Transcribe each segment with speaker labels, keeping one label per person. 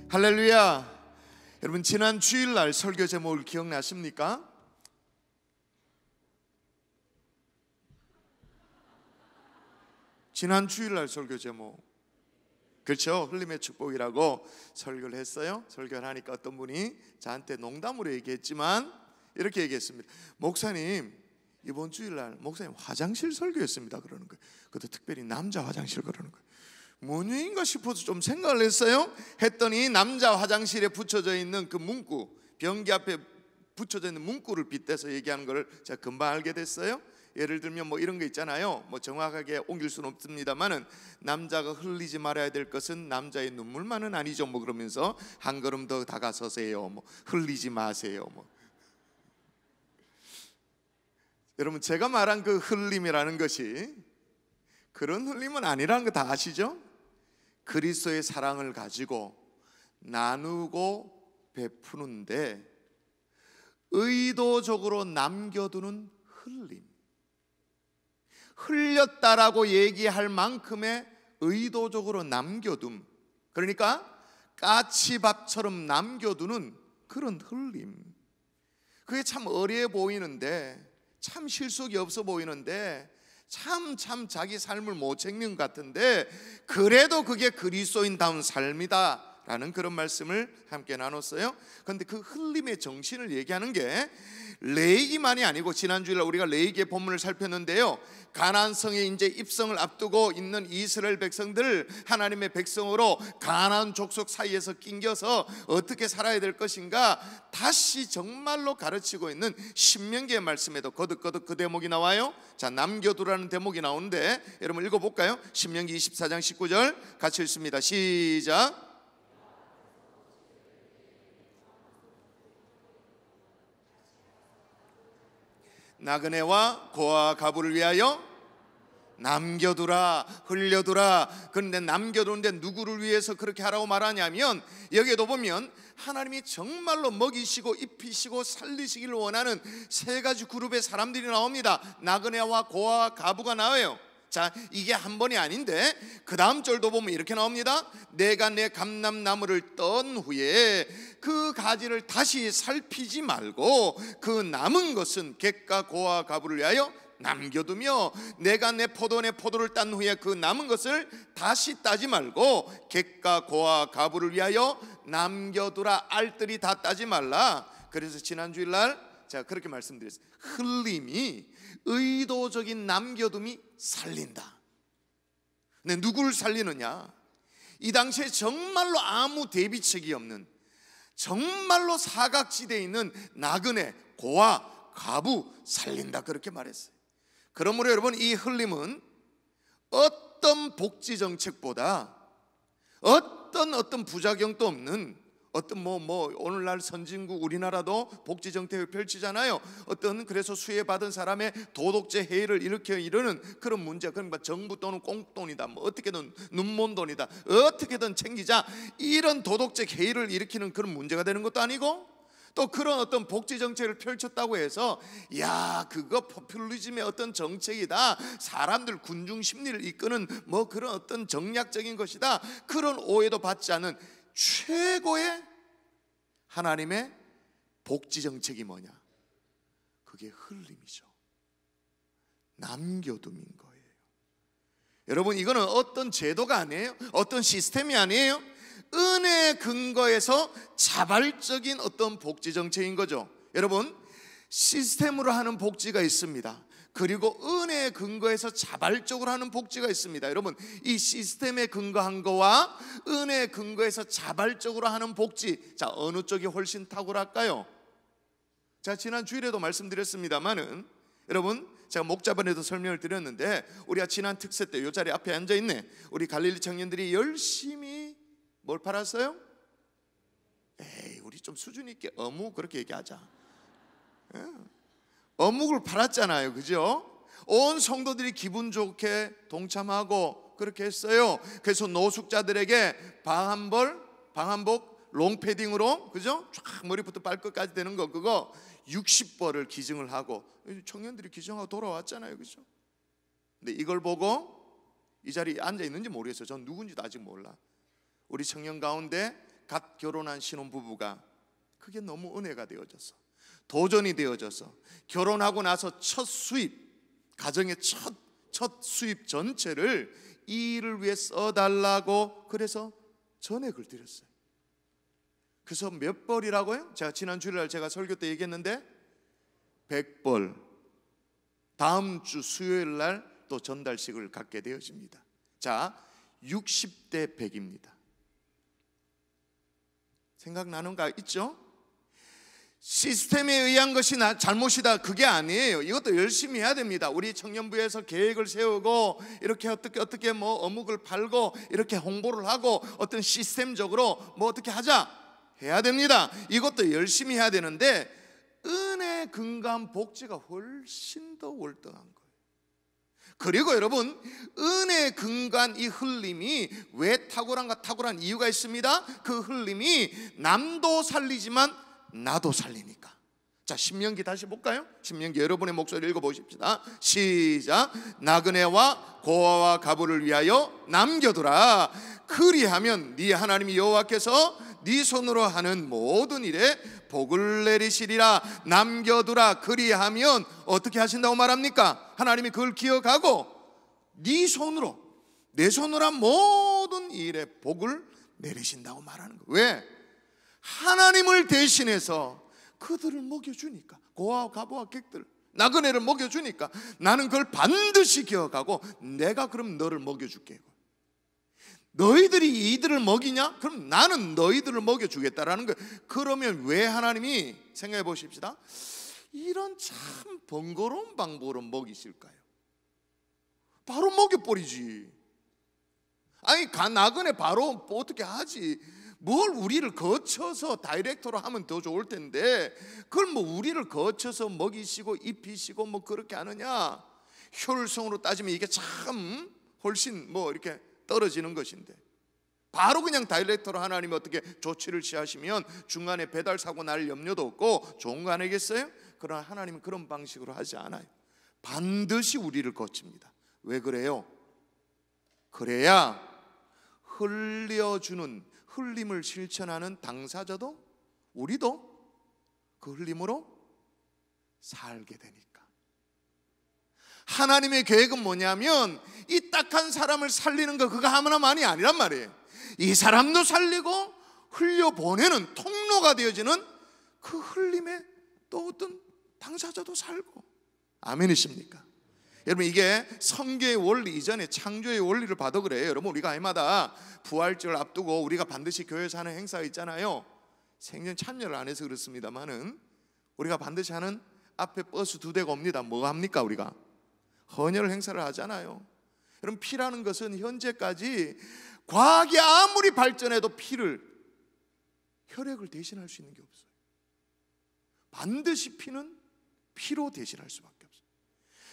Speaker 1: 할렐루야. 여러분, 지난 주일날 설교 제목을 기억나십니까? 지난 주일날 설교 제목, 그렇죠? 흘림의 축복이라고 설교를 했어요. 설교를 하니까 어떤 분이 저한테 농담으로 얘기했지만 이렇게 얘기했습니다. 목사님, 이번 주일날 목사님 화장실 설교했습니다 그러는 거예요. 그것도 특별히 남자 화장실 그러는 거예요. 뭔 얘기인가 싶어서 좀 생각을 했어요. 했더니 남자 화장실에 붙여져 있는 그 문구, 변기 앞에 붙여져 있는 문구를 빗대서 얘기하는 걸 제가 금방 알게 됐어요. 예를 들면 뭐 이런 거 있잖아요. 뭐 정확하게 옮길 수는 없습니다만은, 남자가 흘리지 말아야 될 것은 남자의 눈물만은 아니죠. 뭐 그러면서 한 걸음 더 다가서세요. 뭐 흘리지 마세요. 뭐. 여러분, 제가 말한 그 흘림이라는 것이 그런 흘림은 아니라는 거 다 아시죠? 그리스도의 사랑을 가지고 나누고 베푸는데 의도적으로 남겨두는 흘림, 흘렸다라고 얘기할 만큼의 의도적으로 남겨둠, 그러니까 까치밥처럼 남겨두는 그런 흘림, 그게 참 어리해 보이는데, 참 실속이 없어 보이는데, 참 자기 삶을 못 챙긴 것 같은데, 그래도 그게 그리스도인다운 삶이다 라는 그런 말씀을 함께 나눴어요. 그런데 그 흘림의 정신을 얘기하는 게 레위기만이 아니고, 지난주에 우리가 레위기의 본문을 살폈는데요, 가나안 성에 이제 입성을 앞두고 있는 이스라엘 백성들, 하나님의 백성으로 가나안 족속 사이에서 낑겨서 어떻게 살아야 될 것인가 다시 정말로 가르치고 있는 신명기의 말씀에도 거듭거듭 그 대목이 나와요. 자, 남겨두라는 대목이 나오는데 여러분 읽어볼까요? 신명기 24장 19절 같이 읽습니다. 시작. 나그네와 고아 가부를 위하여 남겨두라, 흘려두라. 그런데 남겨두는데 누구를 위해서 그렇게 하라고 말하냐면, 여기에도 보면 하나님이 정말로 먹이시고 입히시고 살리시기를 원하는 세 가지 그룹의 사람들이 나옵니다. 나그네와 고아 가부가 나와요. 자, 이게 한 번이 아닌데 그 다음 절도 보면 이렇게 나옵니다. 내가 내 감람나무를 떤 후에 그 가지를 다시 살피지 말고 그 남은 것은 객과 고아 가부를 위하여 남겨두며, 내가 내 포도원의 포도를 딴 후에 그 남은 것을 다시 따지 말고 객과 고아 가부를 위하여 남겨두라. 알뜰히 다 따지 말라. 그래서 지난 주일날 제가 그렇게 말씀드렸어요. 흘림이, 의도적인 남겨둠이 살린다. 근데 누구를 살리느냐? 이 당시에 정말로 아무 대비책이 없는, 정말로 사각지대에 있는 나그네, 고아, 가부 살린다, 그렇게 말했어요. 그러므로 여러분, 이 흘림은 어떤 복지 정책보다 어떤 부작용도 없는, 어떤 오늘날 선진국 우리나라도 복지 정책을 펼치잖아요. 그래서 수혜받은 사람의 도덕적 해이를 일으켜 이르는 그런 문제, 그러니까 정부 돈은 꽁돈이다, 어떻게든 눈먼 돈이다, 어떻게든 챙기자, 이런 도덕적 해이를 일으키는 그런 문제가 되는 것도 아니고, 또 그런 어떤 복지 정책을 펼쳤다고 해서 야, 그거 포퓰리즘의 어떤 정책이다, 사람들 군중 심리를 이끄는 그런 어떤 정략적인 것이다, 그런 오해도 받지 않은 최고의 하나님의 복지 정책이 뭐냐? 그게 흘림이죠. 남겨둠인 거예요. 여러분, 이거는 어떤 제도가 아니에요. 어떤 시스템이 아니에요. 은혜에 근거해서 자발적인 어떤 복지 정책인 거죠. 여러분, 시스템으로 하는 복지가 있습니다. 그리고 은혜에 근거해서 자발적으로 하는 복지가 있습니다. 여러분, 이 시스템에 근거한 거와 은혜에 근거해서 자발적으로 하는 복지, 자, 어느 쪽이 훨씬 탁월할까요? 제가 지난 주일에도 말씀드렸습니다만은, 여러분, 제가 목자반에도 설명을 드렸는데, 우리가 지난 특세 때 이 자리 앞에 앉아있네 우리 갈릴리 청년들이 열심히 뭘 팔았어요? 에이, 우리 좀 수준 있게 어묵 그렇게 얘기하자. 어묵을 팔았잖아요, 그죠? 온 성도들이 기분 좋게 동참하고 그렇게 했어요. 그래서 노숙자들에게 방한복 롱패딩으로, 그죠? 쫙 머리부터 발끝까지 되는 거, 그거 60벌을 기증을 하고 청년들이 기증하고 돌아왔잖아요, 그죠? 근데 이걸 보고 이 자리에 앉아 있는지 모르겠어요. 전 누군지도 아직 몰라. 우리 청년 가운데 갓 결혼한 신혼부부가 그게 너무 은혜가 되어져서, 도전이 되어져서, 결혼하고 나서 첫 수입, 가정의 첫 수입 전체를 이 일을 위해 써달라고 그래서 전액을 드렸어요. 그래서 몇 벌이라고요? 제가 지난 주일날 제가 설교 때 얘기했는데 100벌. 다음 주 수요일 날 또 전달식을 갖게 되어집니다. 자, 60대 100입니다. 생각나는가 있죠? 시스템에 의한 것이 잘못이다, 그게 아니에요. 이것도 열심히 해야 됩니다. 우리 청년부에서 계획을 세우고 이렇게 어떻게 뭐 어묵을 팔고 이렇게 홍보를 하고 어떤 시스템적으로 뭐 어떻게 하자 해야 됩니다. 이것도 열심히 해야 되는데 은혜 근간 복지가 훨씬 더 월등한 거예요. 그리고 여러분, 은혜 근간 이 흘림이 왜 탁월한 이유가 있습니다. 그 흘림이 남도 살리지만 나도 살리니까. 자, 신명기 다시 볼까요? 신명기 여러분의 목소리 읽어보십시다. 시작. 나그네와 고아와 가부를 위하여 남겨두라. 그리하면 네 하나님 여호와께서 네 손으로 하는 모든 일에 복을 내리시리라. 남겨두라. 그리하면 어떻게 하신다고 말합니까? 하나님이 그걸 기억하고 네 손으로, 내 손으로 한 모든 일에 복을 내리신다고 말하는 거예요. 왜? 하나님을 대신해서 그들을 먹여주니까, 고아와 가부와 객들, 나그네를 먹여주니까 나는 그걸 반드시 기억하고 내가 그럼 너를 먹여줄게. 너희들이 이들을 먹이냐? 그럼 나는 너희들을 먹여주겠다라는 거예요. 그러면 왜 하나님이, 생각해 보십시다, 이런 참 번거로운 방법으로 먹이실까요? 바로 먹여버리지. 아니, 나그네 바로 어떻게 하지? 뭘 우리를 거쳐서 다이렉트로 하면 더 좋을 텐데 그걸 뭐 우리를 거쳐서 먹이시고 입히시고 뭐 그렇게 하느냐? 효율성으로 따지면 이게 참 훨씬 뭐 이렇게 떨어지는 것인데, 바로 그냥 다이렉트로 하나님이 어떻게 조치를 취하시면 중간에 배달 사고 날 염려도 없고 좋은 거 아니겠어요? 그러나 하나님은 그런 방식으로 하지 않아요. 반드시 우리를 거칩니다. 왜 그래요? 그래야 흘려주는, 흘림을 실천하는 당사자도, 우리도 그 흘림으로 살게 되니까. 하나님의 계획은 뭐냐면 이 딱한 사람을 살리는 거, 그거 하나만이 아니란 말이에요. 이 사람도 살리고 흘려보내는 통로가 되어지는 그 흘림에 또 어떤 당사자도 살고. 아멘이십니까? 여러분, 이게 성경의 원리 이전에 창조의 원리를 봐도 그래요. 여러분, 우리가 해마다 부활절 앞두고 우리가 반드시 교회에서 하는 행사가 있잖아요. 생전 참여를 안 해서 그렇습니다만은 우리가 반드시 하는, 앞에 버스 2대가 옵니다. 뭐 합니까? 우리가 헌혈 행사를 하잖아요. 여러분, 피라는 것은 현재까지 과학이 아무리 발전해도 혈액을 대신할 수 있는 게 없어요. 반드시 피는 피로 대신할 수밖에 없어요.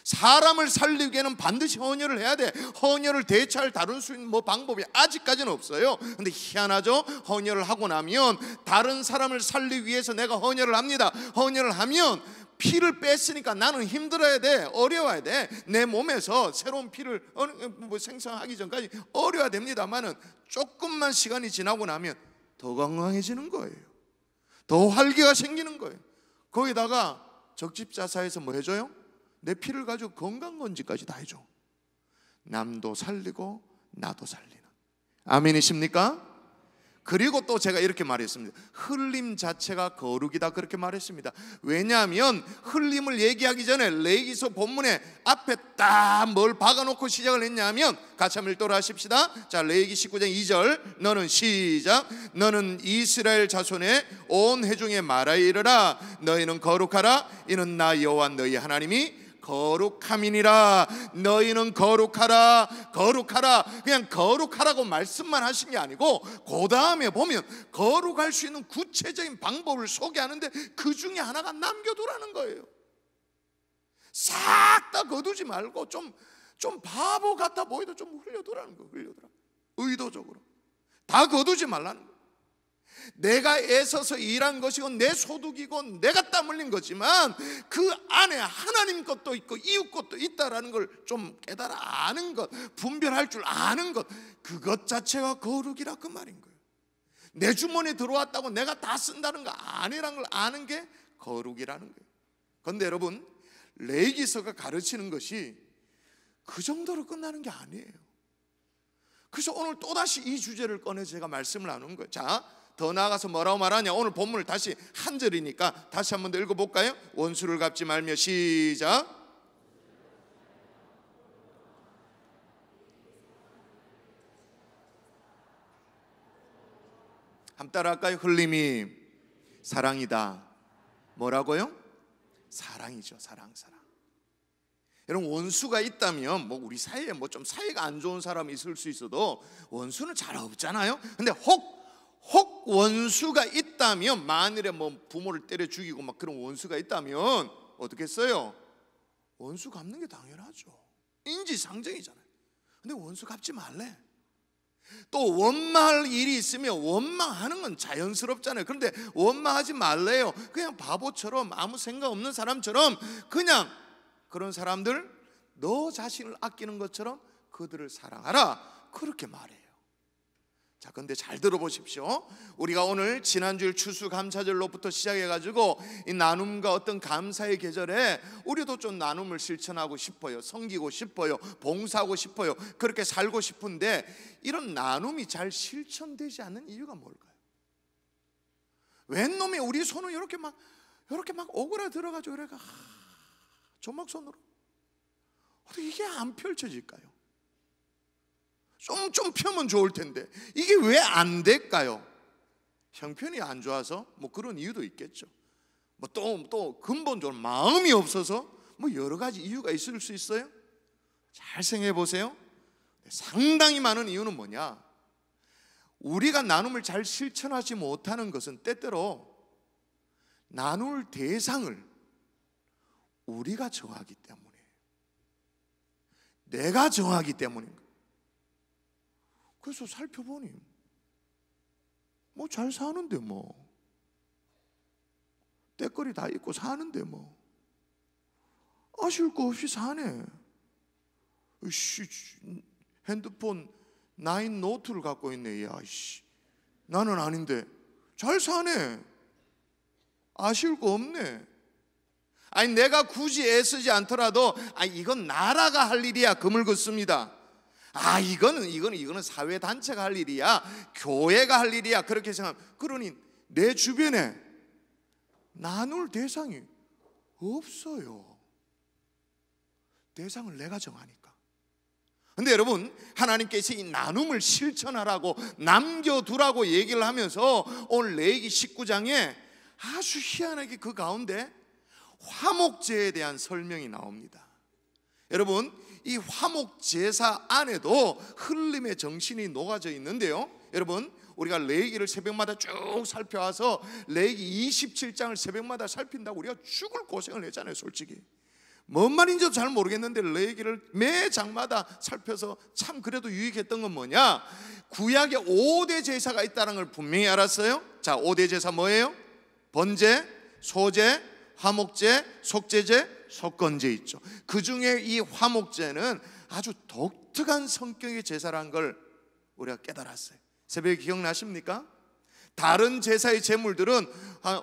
Speaker 1: 사람을 살리기에는 반드시 헌혈을 해야 돼. 헌혈을 대체할 다른 수 있는 방법이 아직까지는 없어요. 근데 희한하죠? 헌혈을 하고 나면 다른 사람을 살리기 위해서 내가 헌혈을 합니다. 헌혈을 하면 피를 뺐으니까 나는 힘들어야 돼, 어려워야 돼. 내 몸에서 새로운 피를 생성하기 전까지 어려워야 됩니다만은 조금만 시간이 지나고 나면 더 건강해지는 거예요. 더 활기가 생기는 거예요. 거기다가 적집자사에서 뭐 해줘요? 내 피를 가지고 건강검진까지 다 해줘. 남도 살리고 나도 살리는. 아멘이십니까? 그리고 또 제가 이렇게 말했습니다. 흘림 자체가 거룩이다, 그렇게 말했습니다. 왜냐하면 흘림을 얘기하기 전에 레위기서 본문에 앞에 딱 뭘 박아놓고 시작을 했냐면, 같이 한번 읽도록 하십시다. 자, 레위기 19장 2절. 너는 시작. 너는 이스라엘 자손의 온 회중에 말하여 이르라. 너희는 거룩하라. 이는 나 여호와 너희 하나님이 거룩함이니라. 너희는 거룩하라. 거룩하라. 그냥 거룩하라고 말씀만 하신 게 아니고 그 다음에 보면 거룩할 수 있는 구체적인 방법을 소개하는데 그 중에 하나가 남겨두라는 거예요. 싹 다 거두지 말고 좀 바보 같아 보이도 좀 흘려두라는 거예요. 흘려두라. 의도적으로 다 거두지 말라는 거예요. 내가 애써서 일한 것이고 내 소득이고 내가 땀 흘린 거지만 그 안에 하나님 것도 있고 이웃 것도 있다라는 걸 좀 깨달아 아는 것, 분별할 줄 아는 것, 그것 자체가 거룩이라 그 말인 거예요. 내 주머니에 들어왔다고 내가 다 쓴다는 거 아니라는 걸 아는 게 거룩이라는 거예요. 그런데 여러분, 레위기서가 가르치는 것이 그 정도로 끝나는 게 아니에요. 그래서 오늘 또다시 이 주제를 꺼내 제가 말씀을 나누는 거예요. 자, 더 나아가서 뭐라고 말하냐. 오늘 본문을 다시 한 절이니까 다시 한번 더 읽어볼까요? 원수를 갚지 말며, 시작. 한번 따라할까요? 흘림이 사랑이다. 뭐라고요? 사랑이죠. 사랑. 여러분, 원수가 있다면 뭐 우리 사이에 뭐 좀 사이가 안 좋은 사람이 있을 수 있어도 원수는 잘 없잖아요. 근데 혹 원수가 있다면, 만일에 뭐 부모를 때려 죽이고 막 그런 원수가 있다면 어떻게 했어요? 원수 갚는 게 당연하죠. 인지상정이잖아요. 근데 원수 갚지 말래. 또 원망할 일이 있으면 원망하는 건 자연스럽잖아요. 그런데 원망하지 말래요. 그냥 바보처럼, 아무 생각 없는 사람처럼, 그냥 그런 사람들 너 자신을 아끼는 것처럼 그들을 사랑하라, 그렇게 말해요. 자, 근데 잘 들어보십시오. 우리가 오늘 지난주일 추수감사절로부터 시작해가지고 이 나눔과 어떤 감사의 계절에 우리도 좀 나눔을 실천하고 싶어요. 섬기고 싶어요. 봉사하고 싶어요. 그렇게 살고 싶은데 이런 나눔이 잘 실천되지 않는 이유가 뭘까요? 웬 놈이 우리 손을 이렇게 막 오그라들어가지고 이래가 조막손으로 어떻게 이게 안 펼쳐질까요? 좀 펴면 좋을 텐데 이게 왜 안 될까요? 형편이 안 좋아서 뭐 그런 이유도 있겠죠. 뭐 또 근본적으로 마음이 없어서 뭐 여러 가지 이유가 있을 수 있어요. 잘 생각해 보세요. 상당히 많은 이유는 뭐냐? 우리가 나눔을 잘 실천하지 못하는 것은 때때로 나눌 대상을 우리가 정하기 때문에, 내가 정하기 때문인 거예요. 그래서 살펴보니 뭐 잘 사는데 뭐 때거리 다 있고 사는데 뭐 아쉬울 거 없이 사네. 핸드폰 9 노트를 갖고 있네. 야, 나는 아닌데 잘 사네. 아쉬울 거 없네. 아니, 내가 굳이 애쓰지 않더라도 이건 나라가 할 일이야, 금을 긋습니다. 이거는 사회 단체가 할 일이야, 교회가 할 일이야, 그렇게 생각하면, 그러니 내 주변에 나눌 대상이 없어요. 대상을 내가 정하니까. 근데 여러분, 하나님께서 이 나눔을 실천하라고, 남겨두라고 얘기를 하면서 오늘 레위기 19장에 아주 희한하게 그 가운데 화목제에 대한 설명이 나옵니다. 여러분, 이 화목제사 안에도 흘림의 정신이 녹아져 있는데요, 여러분, 우리가 레위기를 새벽마다 쭉 살펴와서 레위기 27장을 새벽마다 살핀다고 우리가 죽을 고생을 했잖아요. 솔직히 뭔 말인지도 잘 모르겠는데 레위기를 매 장마다 살펴서 참 그래도 유익했던 건 뭐냐? 구약에 5대 제사가 있다는 걸 분명히 알았어요. 자, 5대 제사 뭐예요? 번제, 소제, 화목제, 속죄제, 속건제 있죠. 그 중에 이 화목제는 아주 독특한 성격의 제사라는 걸 우리가 깨달았어요. 새벽에 기억나십니까? 다른 제사의 제물들은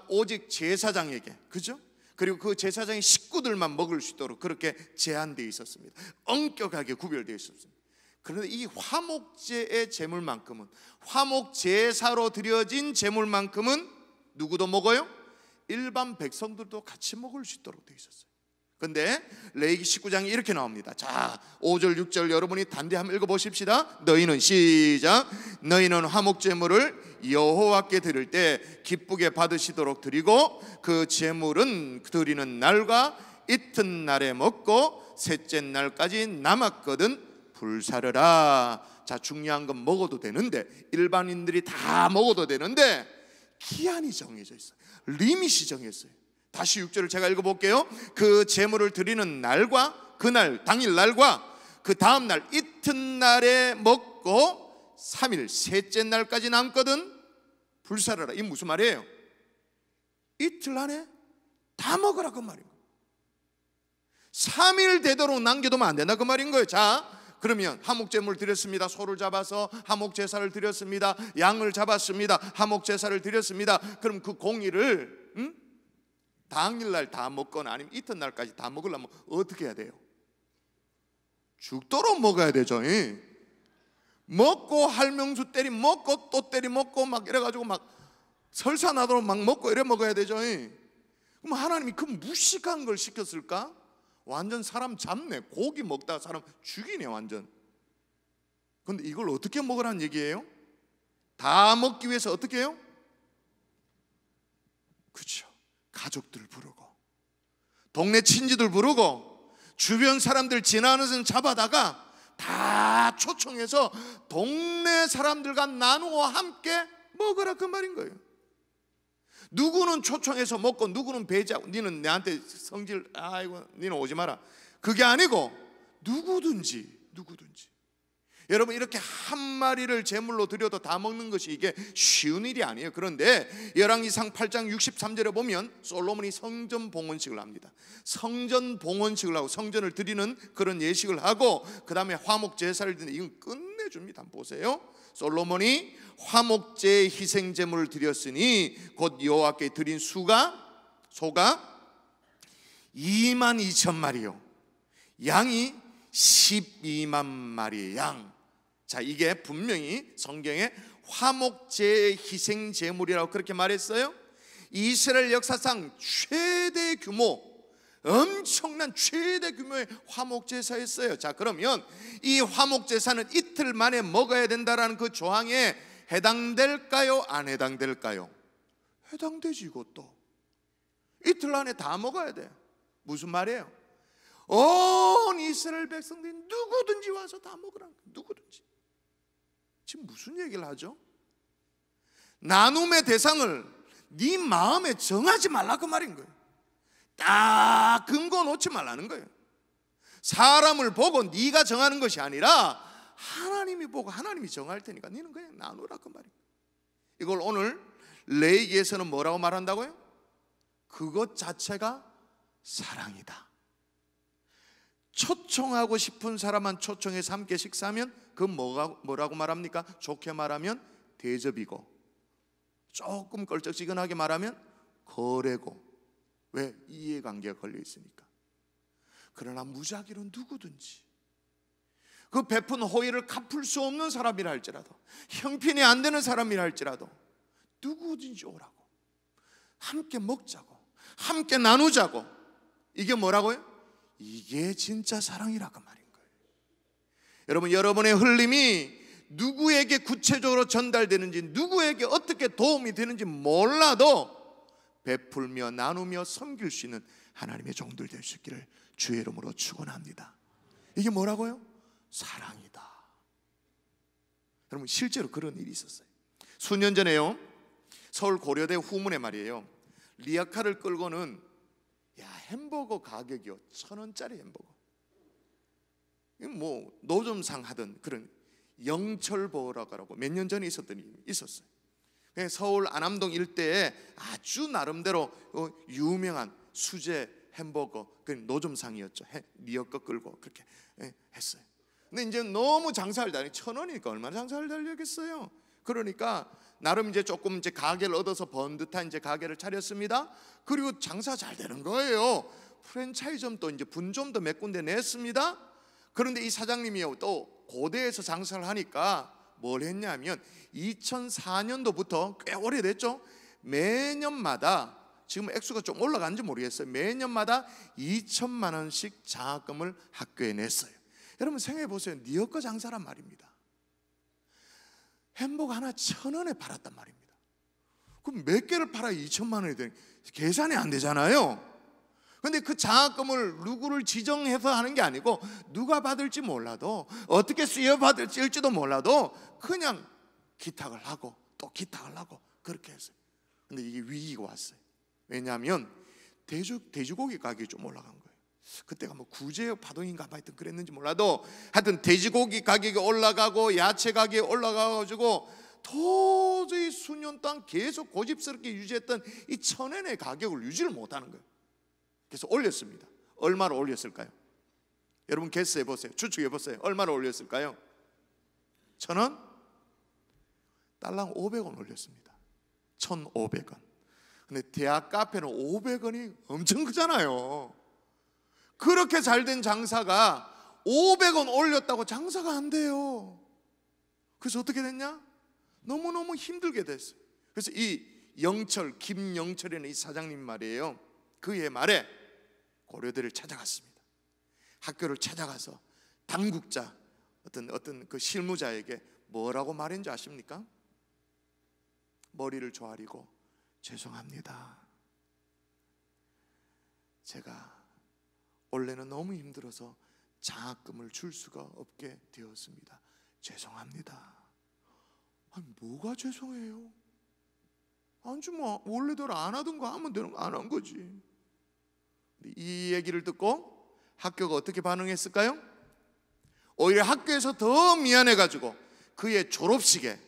Speaker 1: 오직 제사장에게, 그죠? 그리고 그 제사장의 식구들만 먹을 수 있도록 그렇게 제한되어 있었습니다. 엄격하게 구별되어 있었습니다. 그런데 이 화목제의 제물만큼은, 화목제사로 드려진 제물만큼은 누구도 먹어요? 일반 백성들도 같이 먹을 수 있도록 되어 있었어요. 근데 레위기 19장이 이렇게 나옵니다. 자, 5절 6절 여러분이 단대 한번 읽어보십시다. 너희는, 시작, 너희는 화목제물을 여호와께 드릴 때 기쁘게 받으시도록 드리고 그 제물은 드리는 날과 이튿날에 먹고 셋째 날까지 남았거든 불사르라. 자, 중요한 건 먹어도 되는데, 일반인들이 다 먹어도 되는데 기한이 정해져 있어요. 리밋이 정해졌어요. 다시 6절을 제가 읽어볼게요. 그 제물을 드리는 날과 그날 당일 날과 그 다음 날 이튿날에 먹고 3일 셋째 날까지 남거든 불사르라. 이게 무슨 말이에요? 이틀 안에 다 먹으라 그 말인 거예요. 3일 되도록 남겨두면 안 된다 그 말인 거예요. 자, 그러면 화목제물 드렸습니다. 소를 잡아서 화목제사를 드렸습니다. 양을 잡았습니다. 화목제사를 드렸습니다. 그럼 그 공의를 당일날 다 먹거나 아니면 이튿날까지 다 먹으려면 어떻게 해야 돼요? 죽도록 먹어야 되죠. 먹고 할명수 때리 먹고 또 때리 먹고 막 이래가지고 막 설사나도록 막 먹고 이래 먹어야 되죠. 그럼 하나님이 그 무식한 걸 시켰을까? 완전 사람 잡네. 고기 먹다가 사람 죽이네 완전. 근데 이걸 어떻게 먹으라는 얘기예요? 다 먹기 위해서 어떻게 해요? 그렇죠. 가족들 부르고 동네 친지들 부르고 주변 사람들 지나는 선 잡아다가 다 초청해서 동네 사람들과 나누어 함께 먹으라 그 말인 거예요. 누구는 초청해서 먹고 누구는 배제하고 니는 내한테 성질 아이고 니는 오지 마라 그게 아니고 누구든지 여러분 이렇게 한 마리를 제물로 드려도 다 먹는 것이 이게 쉬운 일이 아니에요. 그런데 열왕기상 8장 63절에 보면 솔로몬이 성전 봉헌식을 합니다. 성전 봉헌식을 하고 성전을 드리는 그런 예식을 하고 그 다음에 화목 제사를 드리는 이건 끝내줍니다. 한번 보세요. 솔로몬이 화목제 희생 제물을 드렸으니 곧 여호와께 드린 소가 22,000마리요 양이 12만 마리의 양. 자, 이게 분명히 성경에 화목제 희생 제물이라고 그렇게 말했어요. 이스라엘 역사상 최대 규모, 엄청난 최대 규모의 화목제사였어요. 자, 그러면 이 화목제사는 이틀 만에 먹어야 된다라는 그 조항에 해당될까요? 안 해당될까요? 해당되지. 이것도 이틀 안에 다 먹어야 돼. 무슨 말이에요? 온 이스라엘 백성들이 누구든지 와서 다 먹으라는 거예요. 누구든지. 지금 무슨 얘기를 하죠? 나눔의 대상을 네 마음에 정하지 말라 그 말인 거예요. 딱 근거 놓지 말라는 거예요. 사람을 보고 네가 정하는 것이 아니라 하나님이 보고 하나님이 정할 테니까 너는 그냥 나누라 그 말이에요. 이걸 오늘 레위기에서는 뭐라고 말한다고요? 그것 자체가 사랑이다. 초청하고 싶은 사람만 초청해서 함께 식사하면 그건 뭐라고 말합니까? 좋게 말하면 대접이고 조금 껄쩍지근하게 말하면 거래고. 왜? 이해관계가 걸려 있으니까. 그러나 무작위로 누구든지 그 베푼 호의를 갚을 수 없는 사람이라 할지라도 형편이 안 되는 사람이라 할지라도 누구든지 오라고 함께 먹자고 함께 나누자고. 이게 뭐라고요? 이게 진짜 사랑이라 그 말인 거예요. 여러분, 여러분의 흘림이 누구에게 구체적으로 전달되는지 누구에게 어떻게 도움이 되는지 몰라도 베풀며 나누며 섬길 수 있는 하나님의 종들 될 수 있기를 주의 이름으로 축원합니다. 이게 뭐라고요? 사랑이다. 여러분, 실제로 그런 일이 있었어요. 수년 전에요, 서울 고려대 후문에 말이에요, 리아카를 끌고는 햄버거 가격이요 1,000원짜리 햄버거. 뭐 노점상 하던 그런 영철버거라고 몇 년 전에 있었던 일이 있었어요. 서울 안암동 일대에 아주 나름대로 유명한 수제 햄버거 그 노점상이었죠. 리어커 끌고 그렇게 했어요. 근데 이제 너무 장사를 다니 1,000원이니까 얼마나 장사를 달려겠어요. 그러니까 나름 이제 조금 이제 가게를 얻어서 번듯한 이제 가게를 차렸습니다. 그리고 장사 잘 되는 거예요. 프랜차이즈점도 이제 분점도 몇 군데 냈습니다. 그런데 이 사장님이요 또 고대에서 장사를 하니까 뭘 했냐면 2004년도부터 꽤 오래됐죠. 매년마다 지금 액수가 좀 올라간지 모르겠어요. 매년마다 2천만 원씩 장학금을 학교에 냈어요. 여러분 생각해 보세요. 리어커 장사란 말입니다. 햄버거 하나 1,000원에 팔았단 말입니다. 그럼 몇 개를 팔아야 2천만 원이 되는, 계산이 안 되잖아요. 근데 그 장학금을 누구를 지정해서 하는 게 아니고 누가 받을지 몰라도 어떻게 수여받을지도 몰라도 그냥 기탁을 하고 또 기탁을 하고 그렇게 했어요. 근데 이게 위기가 왔어요. 왜냐하면 돼지고기 가격이 좀 올라간 거예요. 그때가 뭐 구제역 파동인가 하여튼 그랬는지 몰라도 하여튼 돼지고기 가격이 올라가고 야채 가격이 올라가가지고 도저히 수년 동안 계속 고집스럽게 유지했던 이 1,000원의 가격을 유지를 못하는 거예요. 그래서 올렸습니다. 얼마로 올렸을까요? 여러분 개수해 보세요. 추측해 보세요. 얼마나 올렸을까요? 1,000원? 딸랑 500원 올렸습니다. 1,500원. 근데 대학 카페는 500원이 엄청 크잖아요. 그렇게 잘된 장사가 500원 올렸다고 장사가 안 돼요. 그래서 어떻게 됐냐? 너무너무 힘들게 됐어요. 그래서 이 영철, 김영철이라는 이 사장님 말이에요, 그의 말에 고려대를 찾아갔습니다. 학교를 찾아가서 당국자, 어떤 그 실무자에게 뭐라고 말했는지 아십니까? 머리를 조아리고 죄송합니다. 제가 원래는 너무 힘들어서 장학금을 줄 수가 없게 되었습니다. 죄송합니다. 아니 뭐가 죄송해요? 안 주면 원래대로 안 하던 거 하면 되는 거 안 한 거지. 이 얘기를 듣고 학교가 어떻게 반응했을까요? 오히려 학교에서 더 미안해가지고 그의 졸업식에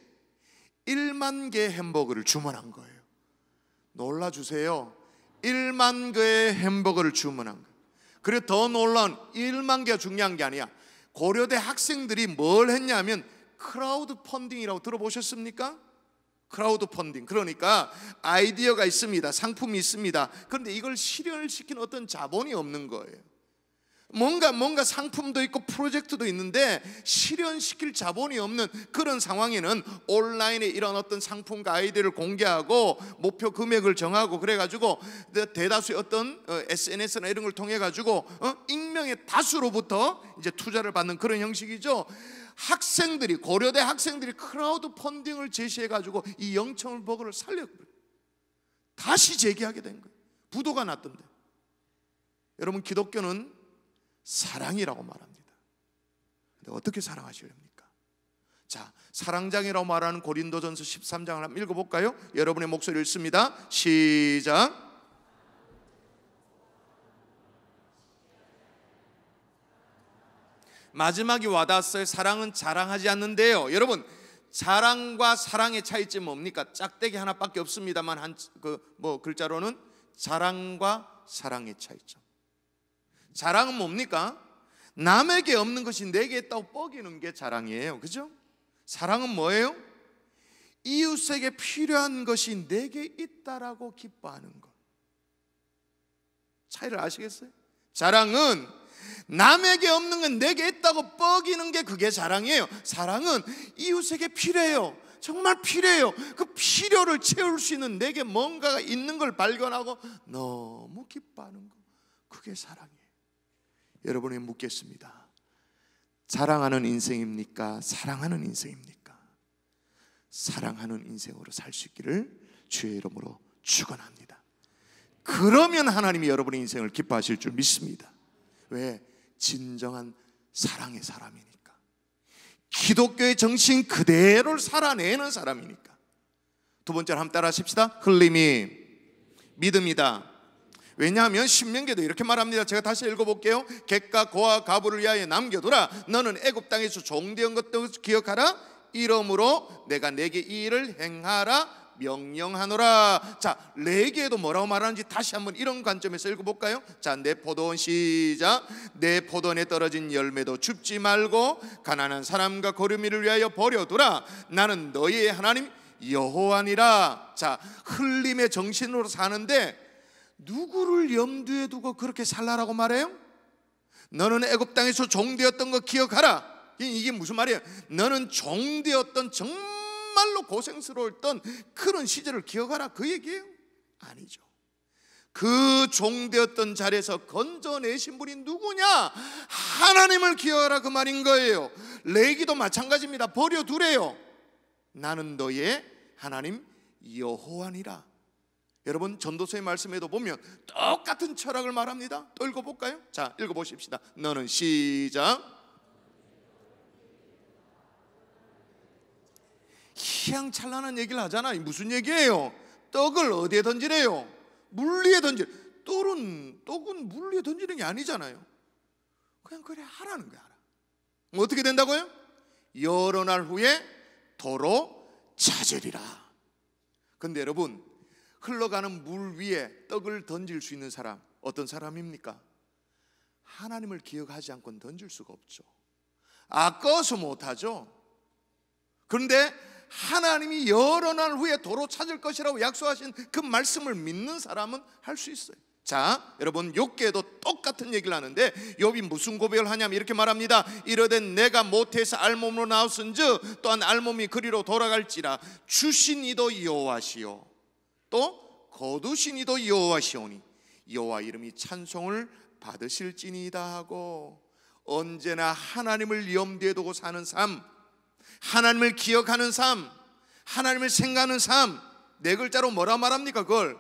Speaker 1: 1만 개 햄버거를 주문한 거예요. 놀라주세요. 1만 개의 햄버거를 주문한 거예요. 그래 더 놀라운 1만 개가 중요한 게 아니야. 고려대 학생들이 뭘 했냐면 크라우드 펀딩이라고 들어보셨습니까? 크라우드 펀딩. 그러니까 아이디어가 있습니다. 상품이 있습니다. 그런데 이걸 실현을 시키는 어떤 자본이 없는 거예요. 뭔가 상품도 있고 프로젝트도 있는데 실현시킬 자본이 없는 그런 상황에는 온라인에 이런 어떤 상품과 아이디어를 공개하고 목표 금액을 정하고 그래가지고 대다수의 어떤 SNS나 이런 걸 통해 가지고 익명의 다수로부터 이제 투자를 받는 그런 형식이죠. 학생들이, 고려대 학생들이 크라우드 펀딩을 제시해 가지고 이 영천버거를 살려버려요. 다시 재기하게 된 거예요. 부도가 났던데. 여러분, 기독교는 사랑이라고 말합니다. 근데 어떻게 사랑하시렵니까? 자, 사랑장이라고 말하는 고린도전서 13장을 한번 읽어볼까요? 여러분의 목소리 읽습니다. 시작. 마지막이 와닿았어요. 사랑은 자랑하지 않는데요. 여러분, 자랑과 사랑의 차이점은 뭡니까? 짝대기 하나밖에 없습니다만 글자로는 자랑과 사랑의 차이점. 자랑은 뭡니까? 남에게 없는 것이 내게 있다고 뻐기는 게 자랑이에요. 그죠? 사랑은 뭐예요? 이웃에게 필요한 것이 내게 있다라고 기뻐하는 것. 차이를 아시겠어요? 자랑은 남에게 없는 건 내게 있다고 뻐기는 게 그게 자랑이에요. 사랑은 이웃에게 필요해요. 정말 필요해요. 그 필요를 채울 수 있는 내게 뭔가가 있는 걸 발견하고 너무 기뻐하는 것. 그게 사랑이에요. 여러분이 묻겠습니다. 자랑하는 인생입니까? 사랑하는 인생입니까? 사랑하는 인생으로 살 수 있기를 주의 이름으로 축원합니다. 그러면 하나님이 여러분의 인생을 기뻐하실 줄 믿습니다. 왜? 진정한 사랑의 사람이니까. 기독교의 정신 그대로를 살아내는 사람이니까. 두 번째로 한번 따라 하십시다. 흘림이 믿음이다. 왜냐하면 신명기도 이렇게 말합니다. 제가 다시 읽어볼게요. 객과 고와 가부를 위하여 남겨두라. 너는 애굽 땅에서 종되은 것도 기억하라. 이러므로 내가 내게 이 일을 행하라 명령하노라. 자, 레위기에도 뭐라고 말하는지 다시 한번 이런 관점에서 읽어볼까요? 자, 내 포도원 시작. 내 포도원에 떨어진 열매도 줍지 말고 가난한 사람과 고르미를 위하여 버려두라. 나는 너희의 하나님 여호와니라. 자, 흘림의 정신으로 사는데 누구를 염두에 두고 그렇게 살라라고 말해요? 너는 애굽 땅에서 종되었던 거 기억하라. 이게 무슨 말이에요? 너는 종되었던 정말로 고생스러웠던 그런 시절을 기억하라, 그 얘기예요? 아니죠. 그 종되었던 자리에서 건져내신 분이 누구냐? 하나님을 기억하라, 그 말인 거예요. 레위기도 마찬가지입니다. 버려두래요. 나는 너의 하나님 여호와니라. 여러분, 전도서의 말씀에도 보면 똑같은 철학을 말합니다. 또 읽어볼까요? 자, 읽어보십시다. 너는 시작. 희양찬란한 얘기를 하잖아. 무슨 얘기예요? 떡을 어디에 던지래요? 물리에 던지. 떡은 물리에 던지는 게 아니잖아요. 그냥 그래 하라는 거야. 어떻게 된다고요? 여러 날 후에 도로 찾으리라. 근데 여러분, 흘러가는 물 위에 떡을 던질 수 있는 사람 어떤 사람입니까? 하나님을 기억하지 않고는 던질 수가 없죠. 아까워서 못하죠. 그런데 하나님이 여러 날 후에 도로 찾을 것이라고 약속하신 그 말씀을 믿는 사람은 할 수 있어요. 자, 여러분, 욥기에도 똑같은 얘기를 하는데 욥이 무슨 고백을 하냐면 이렇게 말합니다. 이르되 내가 모태에서 알몸으로 나왔은즉 또한 알몸이 그리로 돌아갈지라 주신 이도 여호와시요 또 거두신 이도 여호와시오니 여호와 이름이 찬송을 받으실지니이다 하고, 언제나 하나님을 염두에 두고 사는 삶, 하나님을 기억하는 삶, 하나님을 생각하는 삶, 네 글자로 뭐라 말합니까? 그걸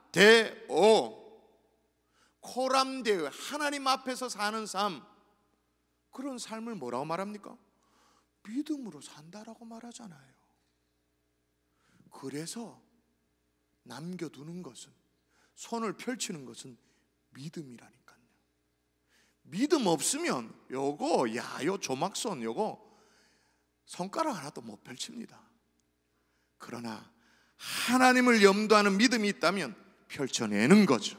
Speaker 1: 코람데오, 코람데오, 하나님 앞에서 사는 삶, 그런 삶을 뭐라고 말합니까? 믿음으로 산다라고 말하잖아요. 그래서 남겨두는 것은, 손을 펼치는 것은 믿음이라니까요. 믿음 없으면 요거 조막손 요거 손가락 하나도 못 펼칩니다. 그러나 하나님을 염두하는 믿음이 있다면 펼쳐내는 거죠.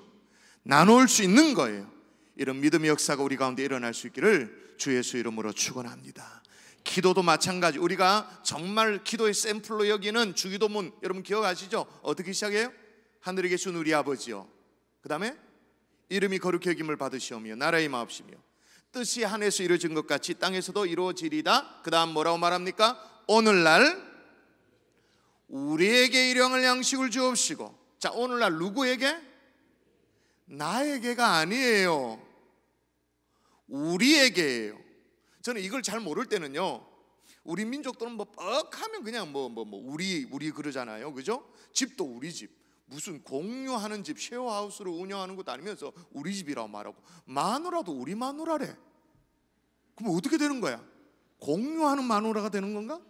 Speaker 1: 나눌 수 있는 거예요. 이런 믿음의 역사가 우리 가운데 일어날 수 있기를 주 예수 이름으로 축원합니다. 기도도 마찬가지. 우리가 정말 기도의 샘플로 여기는 주기도문 여러분 기억하시죠? 어떻게 시작해요? 하늘에 계신 우리 아버지요, 그 다음에 이름이 거룩히 여김을 받으시오며 나라의 마옵시며 뜻이 하늘에서 이루어진 것 같이 땅에서도 이루어지리다. 그 다음 뭐라고 말합니까? 오늘날 우리에게 일용할 양식을 주옵시고. 자, 오늘날 누구에게? 나에게가 아니에요. 우리에게예요. 저는 이걸 잘 모를 때는요, 우리 민족들은 뭐 뻑하면 그냥 우리 그러잖아요, 그죠? 집도 우리 집, 무슨 공유하는 집, 쉐어하우스로 운영하는 것도 아니면서 우리 집이라고 말하고, 마누라도 우리 마누라래. 그럼 어떻게 되는 거야? 공유하는 마누라가 되는 건가?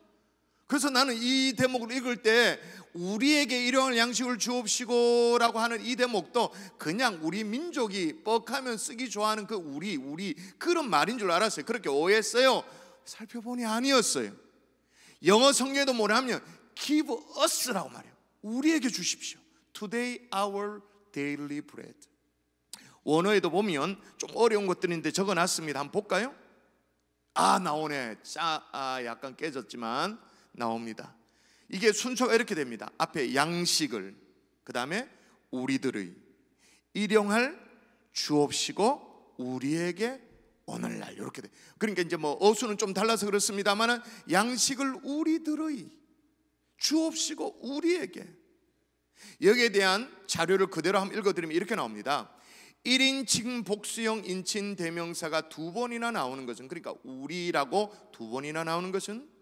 Speaker 1: 그래서 나는 이 대목을 읽을 때 우리에게 일용할 양식을 주옵시고 라고 하는 이 대목도 그냥 우리 민족이 뻑하면 쓰기 좋아하는 그 우리 그런 말인 줄 알았어요. 그렇게 오해했어요. 살펴보니 아니었어요. 영어 성경에도 뭐냐면 give us라고 말해요. 우리에게 주십시오. Today our daily bread. 원어에도 보면 좀 어려운 것들인데 적어놨습니다. 한번 볼까요? 나오네. 약간 깨졌지만 나옵니다. 이게 순서가 이렇게 됩니다. 앞에 양식을, 그 다음에 우리들의, 일용할 주옵시고 우리에게 오늘날, 이렇게 돼. 그러니까 이제 뭐 어수는 좀 달라서 그렇습니다만 양식을 우리들의, 주옵시고 우리에게. 여기에 대한 자료를 그대로 한번 읽어드리면 이렇게 나옵니다. 1인칭 복수형 인칭 대명사가 두 번이나 나오는 것은, 그러니까 우리라고 두 번이나 나오는 것은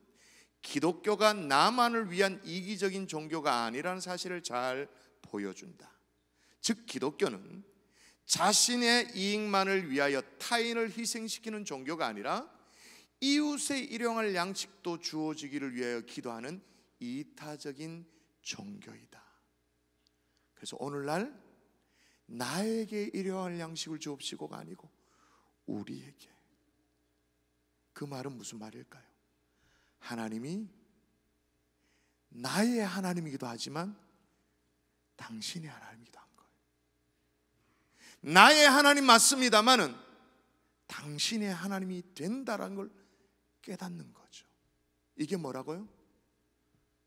Speaker 1: 기독교가 나만을 위한 이기적인 종교가 아니라는 사실을 잘 보여준다. 즉 기독교는 자신의 이익만을 위하여 타인을 희생시키는 종교가 아니라 이웃의 일용할 양식도 주어지기를 위하여 기도하는 이타적인 종교이다. 그래서 오늘날 나에게 일용할 양식을 주옵시고가 아니고 우리에게. 그 말은 무슨 말일까요? 하나님이 나의 하나님이기도 하지만 당신의 하나님이기도 한 거예요. 나의 하나님 맞습니다만은 당신의 하나님이 된다는 걸 깨닫는 거죠. 이게 뭐라고요?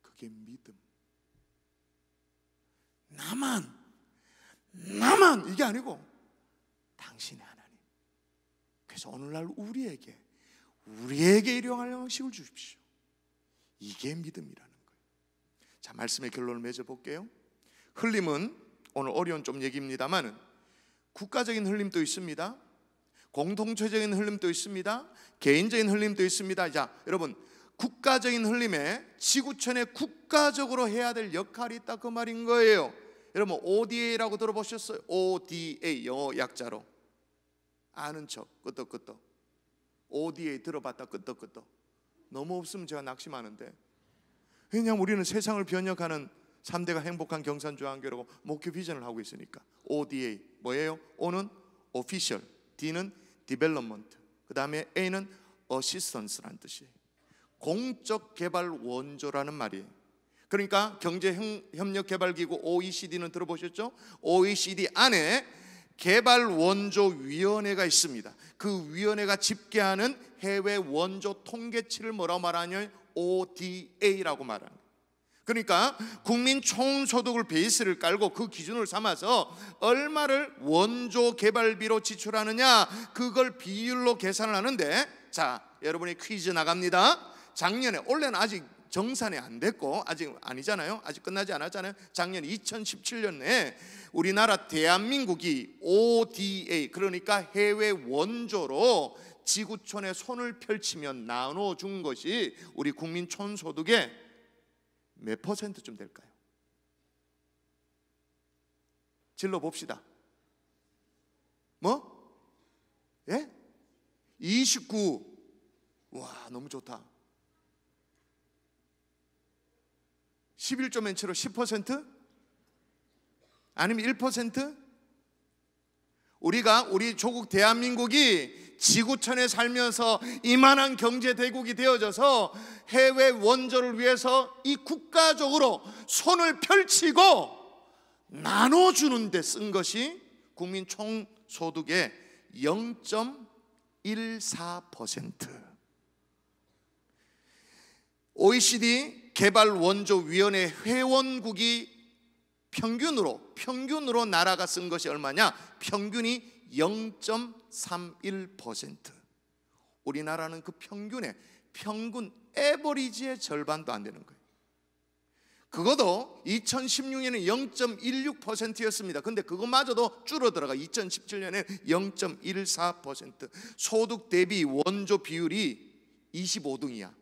Speaker 1: 그게 믿음. 나만 이게 아니고 당신의 하나님. 그래서 오늘날 우리에게 일용할 양식을 주십시오. 이게 믿음이라는 거예요. 자, 말씀의 결론을 맺어볼게요. 흘림은 오늘 어려운 좀 얘기입니다만 국가적인 흘림도 있습니다. 공동체적인 흘림도 있습니다. 개인적인 흘림도 있습니다. 자, 여러분, 국가적인 흘림에 지구촌에 국가적으로 해야 될 역할이 있다, 그 말인 거예요. 여러분 ODA라고 들어보셨어요? ODA 영어 약자로 아는 척 끄떡끄떡. ODA 들어봤다 끄떡끄떡. 너무 없으면 제가 낙심하는데, 왜냐하면 우리는 세상을 변혁하는 3대가 행복한 경산주한교라고 목표 비전을 하고 있으니까. ODA 뭐예요? O는 Official, D는 Development, 그 다음에 A는 Assistance라는 뜻이에요. 공적 개발 원조라는 말이에요. 그러니까 경제협력개발기구 OECD는 들어보셨죠? OECD 안에 개발원조위원회가 있습니다. 그 위원회가 집계하는 해외 원조 통계치를 뭐라고 말하냐면 ODA라고 말하는 거예요. 그러니까 국민 총소득을 베이스를 깔고 그 기준을 삼아서 얼마를 원조 개발비로 지출하느냐, 그걸 비율로 계산을 하는데, 자, 여러분의 퀴즈 나갑니다. 작년에, 올해는 아직 정산이 안 됐고 아직 아니잖아요. 아직 끝나지 않았잖아요. 작년 2017년에 우리나라 대한민국이 ODA, 그러니까 해외 원조로 지구촌에 손을 펼치면 나눠준 것이 우리 국민 총소득의 몇 퍼센트쯤 될까요? 질러 봅시다. 뭐? 예? 29. 와, 너무 좋다. 11조 맨체로 10%? 아니면 1%? 우리 조국 대한민국이 지구촌에 살면서 이만한 경제 대국이 되어져서 해외 원조를 위해서 이 국가적으로 손을 펼치고 나눠주는 데 쓴 것이 국민 총소득의 0.14%. OECD 개발원조위원회 회원국이 평균으로 나라가 쓴 것이 얼마냐? 평균이 0.31%. 우리나라는 그 평균 에버리지의 절반도 안 되는 거예요. 그것도 2016년에 0.16%였습니다. 근데 그것마저도 줄어들어가 2017년에 0.14%. 소득 대비 원조 비율이 25등이야.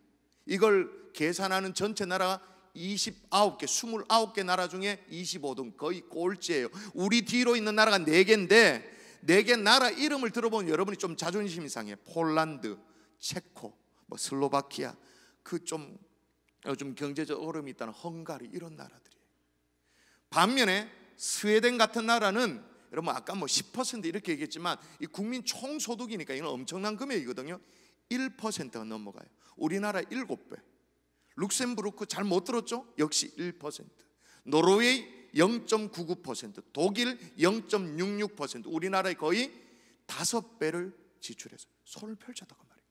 Speaker 1: 이걸 계산하는 전체 나라가 29개 나라 중에 25등, 거의 꼴찌예요. 우리 뒤로 있는 나라가 4개인데 4개 나라 이름을 들어보면 여러분이 좀 자존심이 상해. 폴란드, 체코, 뭐 슬로바키아, 그 좀 경제적 어려움이 있다는 헝가리, 이런 나라들이에요. 반면에 스웨덴 같은 나라는 여러분 아까 뭐 10% 이렇게 얘기했지만 이 국민 총소득이니까 이건 엄청난 금액이거든요. 1%가 넘어가요. 우리나라 7배. 룩셈부르크 잘 못 들었죠? 역시 1%. 노르웨이 0.99%, 독일 0.66%, 우리나라의 거의 5배를 지출해서 손을 펼쳤다고 말이에요.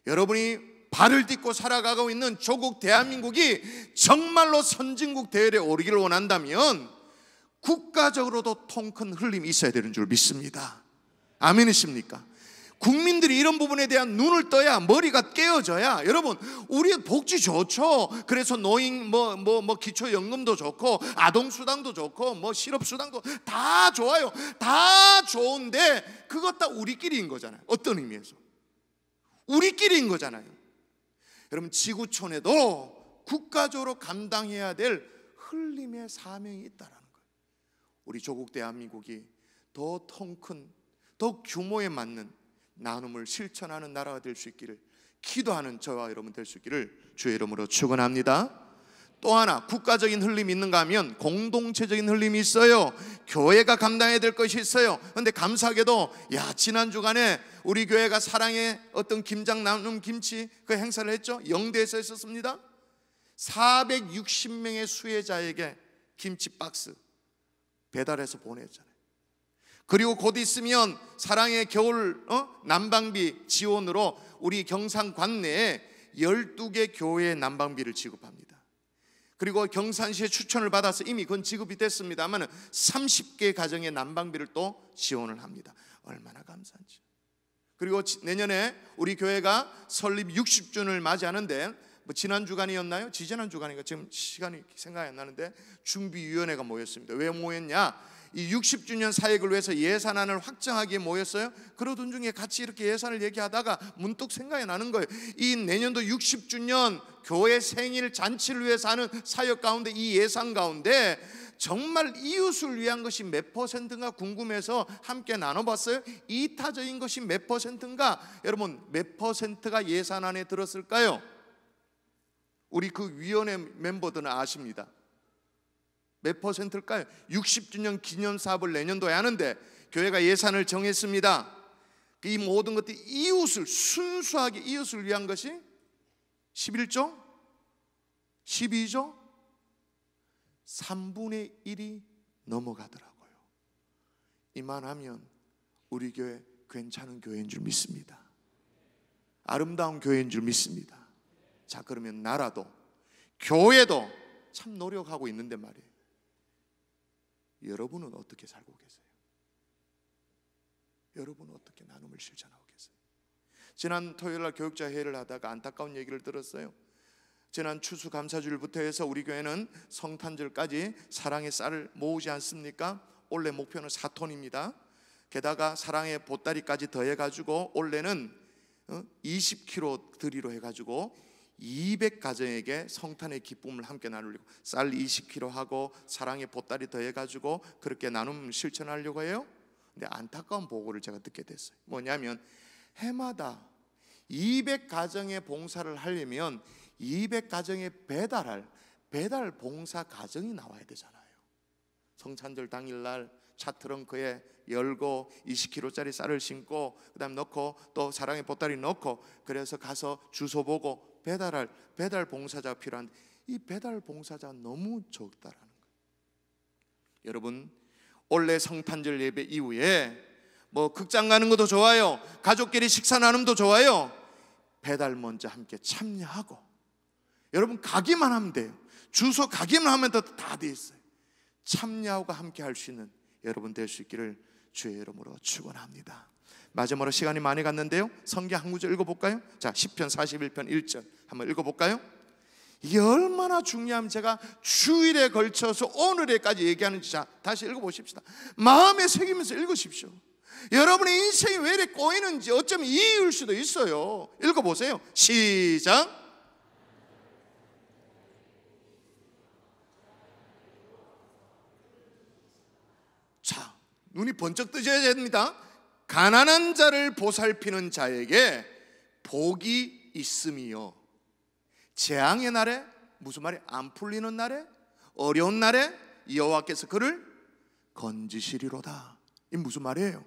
Speaker 1: 여러분이 발을 딛고 살아가고 있는 조국 대한민국이 정말로 선진국 대열에 오르기를 원한다면 국가적으로도 통 큰 흘림이 있어야 되는 줄 믿습니다. 아멘이십니까? 국민들이 이런 부분에 대한 눈을 떠야, 머리가 깨어져야. 여러분, 우리 복지 좋죠. 그래서 노인 기초연금도 좋고 아동수당도 좋고 뭐 실업수당도 다 좋아요. 다 좋은데 그것 다 우리끼리인 거잖아요. 어떤 의미에서 우리끼리인 거잖아요. 여러분, 지구촌에도 국가적으로 감당해야 될 흘림의 사명이 있다라는 거예요. 우리 조국 대한민국이 더 통 큰, 더 규모에 맞는 나눔을 실천하는 나라가 될 수 있기를 기도하는 저와 여러분 될 수 있기를 주의 이름으로 축원합니다. 또 하나 국가적인 흘림이 있는가 하면 공동체적인 흘림이 있어요. 교회가 감당해야 될 것이 있어요. 그런데 감사하게도 지난 주간에 우리 교회가 사랑의 어떤 김장 나눔 김치 그 행사를 했죠. 영대에서 했었습니다. 460명의 수혜자에게 김치 박스 배달해서 보냈잖아요. 그리고 곧 있으면 사랑의 겨울 난방비 지원으로 우리 경산 관내에 12개 교회의 난방비를 지급합니다. 그리고 경산시의 추천을 받아서 이미 그건 지급이 됐습니다만 30개 가정의 난방비를 또 지원을 합니다. 얼마나 감사한지. 그리고 내년에 우리 교회가 설립 60주년을 맞이하는데 지난 주간이었나요? 지지난 주간인가? 지금 시간이 생각이 안 나는데 준비위원회가 모였습니다. 왜 모였냐? 이 60주년 사역을 위해서 예산안을 확정하기에 모였어요. 그러던 중에 같이 이렇게 예산을 얘기하다가 문득 생각이 나는 거예요. 이 내년도 60주년 교회 생일 잔치를 위해서 하는 사역 가운데 이 예산 가운데 정말 이웃을 위한 것이 몇 퍼센트인가 궁금해서 함께 나눠봤어요. 이타적인 것이 몇 퍼센트인가? 여러분, 몇 퍼센트가 예산안에 들었을까요? 우리 그 위원회 멤버들은 아십니다. 몇 퍼센트일까요? 60주년 기념사업을 내년도에 하는데 교회가 예산을 정했습니다. 이 모든 것들이 이웃을, 순수하게 이웃을 위한 것이 11조? 12조? 3분의 1이 넘어가더라고요. 이만하면 우리 교회 괜찮은 교회인 줄 믿습니다. 아름다운 교회인 줄 믿습니다. 자, 그러면 나라도 교회도 참 노력하고 있는데 말이에요. 여러분은 어떻게 살고 계세요? 여러분은 어떻게 나눔을 실천하고 계세요? 지난 토요일날 교육자 회의를 하다가 안타까운 얘기를 들었어요. 지난 추수감사주일부터 해서 우리 교회는 성탄절까지 사랑의 쌀을 모으지 않습니까? 올해 목표는 4톤입니다. 게다가 사랑의 보따리까지 더해가지고 올해는 20kg 드리로 해가지고 200가정에게 성탄의 기쁨을 함께 나누려고 쌀 20kg 하고 사랑의 보따리 더해가지고 그렇게 나눔 실천하려고 해요. 근데 안타까운 보고를 제가 듣게 됐어요. 뭐냐면 해마다 200가정의 봉사를 하려면 200가정에 배달 봉사 가정이 나와야 되잖아요. 성탄절 당일날 차 트렁크에 열고 20kg짜리 쌀을 심고 그다음 넣고 또 사랑의 보따리 넣고 그래서 가서 주소 보고 배달 봉사자가 필요한데 이 배달 봉사자가 너무 적다라는 거예요. 여러분, 올해 성탄절 예배 이후에 뭐 극장 가는 것도 좋아요, 가족끼리 식사 나눔도 좋아요. 배달 먼저 함께 참여하고 여러분 가기만 하면 돼요. 주소 가기만 하면 다 돼 있어요. 참여하고 함께 할 수 있는 여러분 될 수 있기를 주의 이름으로 축원합니다. 마지막으로 시간이 많이 갔는데요, 성경 한 구절 읽어볼까요? 자, 시편 41편 1절 한번 읽어볼까요? 이게 얼마나 중요하면 제가 주일에 걸쳐서 오늘에까지 얘기하는지 자, 다시 읽어보십시다. 마음에 새기면서 읽으십시오. 여러분의 인생이 왜 이렇게 꼬이는지 어쩌면 이유일 수도 있어요. 읽어보세요. 시작. 자, 눈이 번쩍 뜨셔야 됩니다. 가난한 자를 보살피는 자에게 복이 있음이요, 재앙의 날에, 무슨 말이에요? 안 풀리는 날에, 어려운 날에 여호와께서 그를 건지시리로다. 이 무슨 말이에요?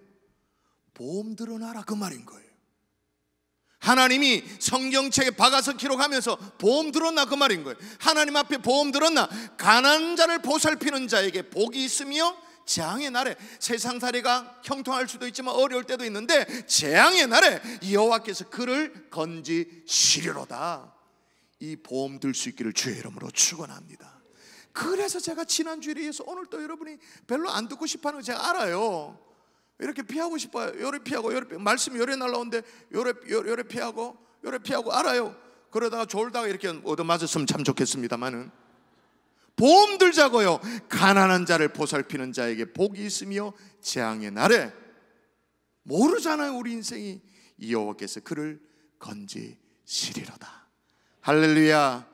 Speaker 1: 보험 들어놔라 그 말인 거예요. 하나님이 성경책에 박아서 기록하면서 보험 들었나 그 말인 거예요. 하나님 앞에 보험 들었나? 가난한 자를 보살피는 자에게 복이 있으며 재앙의 날에, 세상살이가 형통할 수도 있지만 어려울 때도 있는데 재앙의 날에 여호와께서 그를 건지시리로다. 이 보험 들 수 있기를 주의 이름으로 축원합니다. 그래서 제가 지난주에 이어서 오늘 또 여러분이 별로 안 듣고 싶어하는 거 제가 알아요. 이렇게 피하고 싶어요. 요래 피하고 요래 피하고, 말씀이 요래 날라오는데 요래 피하고 알아요. 그러다가 졸다가 이렇게 얻어맞았으면 참 좋겠습니다만은 보험 들자고요. 가난한 자를 보살피는 자에게 복이 있으며 재앙의 날에, 모르잖아요 우리 인생이, 여호와께서 그를 건지시리로다. 할렐루야.